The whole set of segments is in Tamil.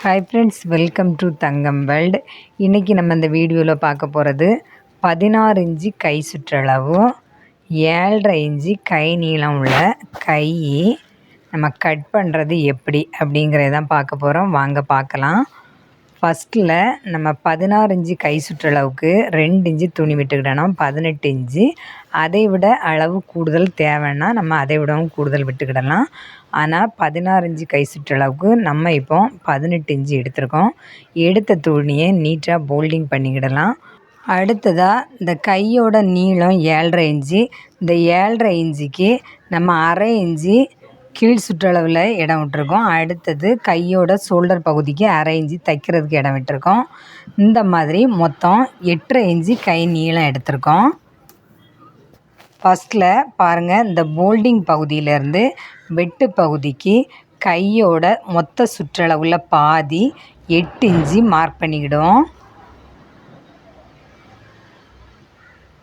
Hi friends, welcome to Thangam world. இன்றைக்கி நம்ம இந்த வீடியோவில் பார்க்க போகிறது 16 இன்ச்சு கை சுற்றளவும் 7.5 இன்ச்சு கை நீளம் உள்ள கை நம்ம கட் பண்ணுறது எப்படி அப்படிங்கிறதான் பார்க்க போகிறோம். வாங்க பார்க்கலாம். ஃபஸ்ட்டில் நம்ம 16 இன்ச்சு கை சுற்றளவுக்கு 2 இன்ச்சு துணி விட்டுக்கிடணும். 18 இன்ச்சு. அதை விட அளவு கூடுதல் தேவைன்னா நம்ம அதை விடவும் கூடுதல் விட்டுக்கிடலாம். ஆனால் 16 இன்ச்சு கை சுற்றளவுக்கு நம்ம இப்போ 18 இன்ச்சு எடுத்திருக்கோம். எடுத்த துணியை நீட்டாக போல்டிங் பண்ணிக்கிடலாம். அடுத்ததாக இந்த கையோட நீளம் 7.5 இன்ச்சு. இந்த 7.5 இன்ச்சுக்கு நம்ம 1/2 இன்ச்சு கீழ் சுற்றளவில் இடம் விட்டுருக்கோம். அடுத்தது கையோட ஷோல்டர் பகுதிக்கு 1/2 இன்ச்சு தைக்கிறதுக்கு இடம் விட்டுருக்கோம். இந்த மாதிரி மொத்தம் 8.5 இன்ச்சு கை நீளம் எடுத்திருக்கோம். ஃபஸ்ட்டில் பாருங்கள், இந்த போல்டிங் பகுதியிலேருந்து வெட்டு பகுதிக்கு கையோட மொத்த சுற்றளவில் பாதி 8 இன்ச்சு மார்க் பண்ணிக்கிடுவோம்.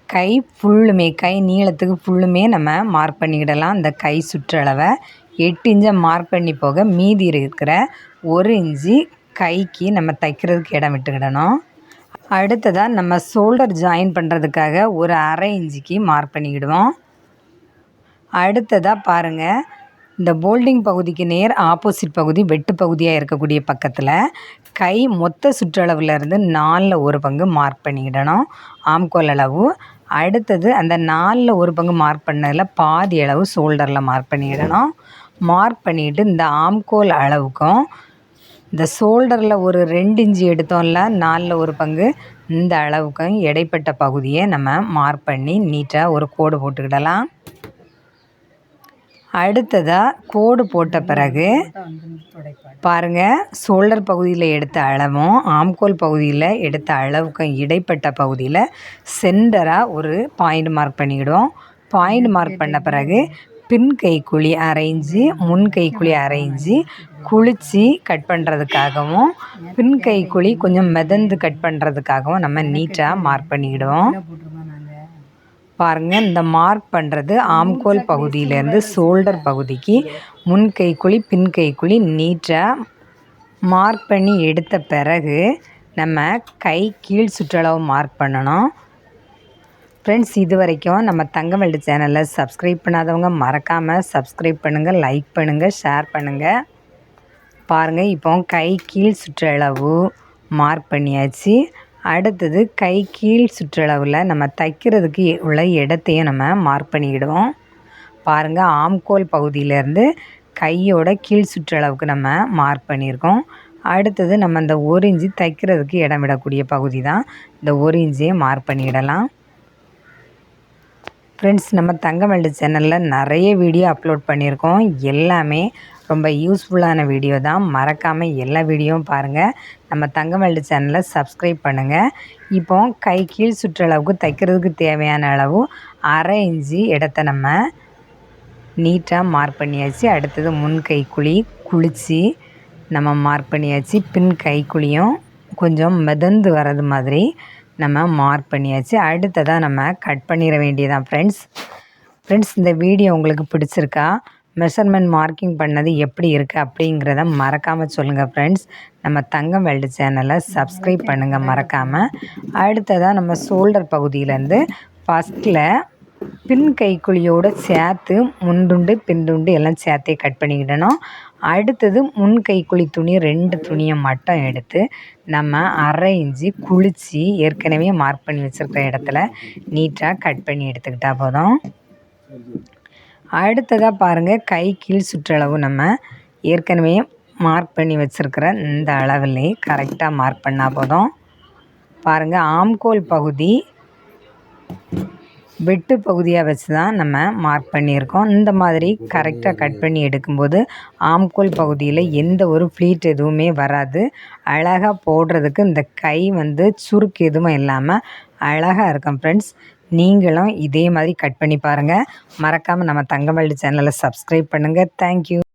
கை ஃபுல்லுமே, கை நீளத்துக்கு ஃபுல்லுமே நம்ம மார்க் பண்ணிக்கிடலாம். இந்த கை சுற்றளவை 8 இன்ச்சை மார்க் பண்ணி போக மீதி இருக்கிற 1 இன்ச்சு கைக்கு நம்ம தைக்கிறதுக்கு இடம் விட்டுக்கிடணும். அடுத்ததாக நம்ம ஷோல்டர் ஜாயின் பண்ணுறதுக்காக ஒரு 1/2 இன்ச்சுக்கு மார்க் பண்ணிக்கிடுவோம். அடுத்ததாக பாருங்கள், இந்த போல்டிங் பகுதிக்கு நேர் ஆப்போசிட் பகுதி வெட்டு பகுதியாக இருக்கக்கூடிய பக்கத்தில் கை மொத்த சுற்றளவுலேருந்து 4ல் 1 பங்கு மார்க் பண்ணிக்கிடணும், ஆம்கோல் அளவு. அடுத்தது அந்த 4ல் 1 பங்கு மார்க் பண்ணதில் பாதி அளவு ஷோல்டரில் மார்க் பண்ணிக்கிடணும். மார்க் பண்ணிக்கிட்டு இந்த ஆம்கோல் அளவுக்கும் இந்த ஷோல்டரில் ஒரு 2 இன்ச்சு எடுத்தோம்ல, 4ல் 1 பங்கு, இந்த அளவுக்கும் இடைப்பட்ட பகுதியை நம்ம மார்க் பண்ணி நீட்டாக ஒரு கோடு போட்டுக்கிடலாம். அடுத்ததாக கோடு போட்ட பிறகு பாருங்கள், ஷோல்டர் பகுதியில் எடுத்த அளவும் ஆம்கோல் பகுதியில் எடுத்த அளவுக்கும் இடைப்பட்ட பகுதியில் சென்டராக ஒரு பாயிண்ட் மார்க் பண்ணிக்கிடுவோம். பாயிண்ட் மார்க் பண்ண பிறகு பின் கைக்குழி 1/2 இன்ச்சு, முன் கைக்குழி 1/2 இன்ச்சு குளித்து கட் பண்ணுறதுக்காகவும் பின் கைக்குழி கொஞ்சம் மிதந்து கட் பண்ணுறதுக்காகவும் நம்ம நீட்டாக மார்க் பண்ணிக்கிடுவோம். பாருங்கள், இந்த மார்க் பண்ணுறது ஆம்கோல் பகுதியிலேருந்து ஷோல்டர் பகுதிக்கு முன் கைக்குழி பின் கைக்குழி நீட்டாக மார்க் பண்ணி எடுத்த பிறகு நம்ம கை கீழ் சுற்றளவு மார்க் பண்ணணும். ஃப்ரெண்ட்ஸ், இது வரைக்கும் நம்ம தங்கம் வேர்ல்டு சேனலில் சப்ஸ்கிரைப் பண்ணாதவங்க மறக்காமல் சப்ஸ்கிரைப் பண்ணுங்கள், லைக் பண்ணுங்கள், ஷேர் பண்ணுங்கள். பாருங்கள், இப்போ கை கீழ் சுற்றளவு மார்க் பண்ணியாச்சு. அடுத்தது கை கீழ் சுற்றளவில் நம்ம தைக்கிறதுக்கு உள்ள இடத்தையும் நம்ம மார்க் பண்ணிக்கிடுவோம். பாருங்கள், ஆம்கோல் பகுதியிலேருந்து கையோட கீழ் சுற்றளவுக்கு நம்ம மார்க் பண்ணியிருக்கோம். அடுத்தது நம்ம இந்த 1 இன்ச்சு தைக்கிறதுக்கு இடம் விடக்கூடிய பகுதி தான். இந்த 1 இன்ச்சையே மார்க் பண்ணிக்கிடலாம். ஃப்ரெண்ட்ஸ், நம்ம தங்கம் வேர்ல்டு சேனலில் நிறைய வீடியோ அப்லோட் பண்ணியிருக்கோம். எல்லாமே ரொம்ப யூஸ்ஃபுல்லான வீடியோ தான். மறக்காமல் எல்லா வீடியோவும் பாருங்கள். நம்ம தங்கம் வேர்ல்டு சேனலை சப்ஸ்கிரைப் பண்ணுங்கள். இப்போ கை கீழ் சுற்றளவுக்கு தைக்கிறதுக்கு தேவையான அளவு 1/2 இன்ச்சு இடத்த நம்ம நீட்டாக மார்க் பண்ணியாச்சு. அடுத்தது முன் கைக்குழி குளித்து நம்ம மார்க் பண்ணியாச்சு. பின் கைக்குழியும் கொஞ்சம் மிதந்து வர்றது மாதிரி நம்ம மார்க் பண்ணியாச்சு. அடுத்ததாக நம்ம கட் பண்ணிட வேண்டியதான். ஃப்ரெண்ட்ஸ், இந்த வீடியோ உங்களுக்கு பிடிச்சிருக்கா? மெஷர்மெண்ட் மார்க்கிங் பண்ணது எப்படி இருக்குது அப்படிங்கிறத மறக்காமல் சொல்லுங்கள். ஃப்ரெண்ட்ஸ், நம்ம தங்கம் வேர்ல்டு சேனலை சப்ஸ்கிரைப் பண்ணுங்கள் மறக்காமல். அடுத்ததாக நம்ம ஷோல்டர் பகுதியிலேருந்து ஃபஸ்ட்டில் பின் கைக்குழியோடு சேர்த்து முன்துண்டு பின்துண்டு எல்லாம் சேர்த்தே கட் பண்ணிக்கிடணும். அடுத்தது முன் கைக்குழி துணி 2 துணியை மட்டும் எடுத்து நம்ம 1/2 இன்ச்சு குளித்து ஏற்கனவே மார்க் பண்ணி வச்சுருக்கிற இடத்துல நீட்டாக கட் பண்ணி எடுத்துக்கிட்டால் போதும். அடுத்ததாக பாருங்கள், கை கீழ் சுற்றளவு நம்ம ஏற்கனவே மார்க் பண்ணி வச்சுருக்கிற இந்த அளவுலே கரெக்டாக மார்க் பண்ணால் போதும். பாருங்கள், ஆம்கோல் பகுதி வெட்டு பகுதியாக வச்சு தான் நம்ம மார்க் பண்ணியிருக்கோம். இந்த மாதிரி கரெக்டாக கட் பண்ணி எடுக்கும்போது ஆம்கோல் பகுதியில் எந்த ஒரு ஃப்ளீட் எதுவுமே வராது. அழகாக போடுறதுக்கு இந்த கை சுருக்கு எதுவும் இல்லாமல் அழகாக இருக்கும். ஃப்ரெண்ட்ஸ், நீங்களும் இதே மாதிரி கட் பண்ணி பாருங்கள். மறக்காமல் நம்ம தங்கம் வேர்ல்டு சேனலை சப்ஸ்கிரைப் பண்ணுங்கள். தேங்க்யூ.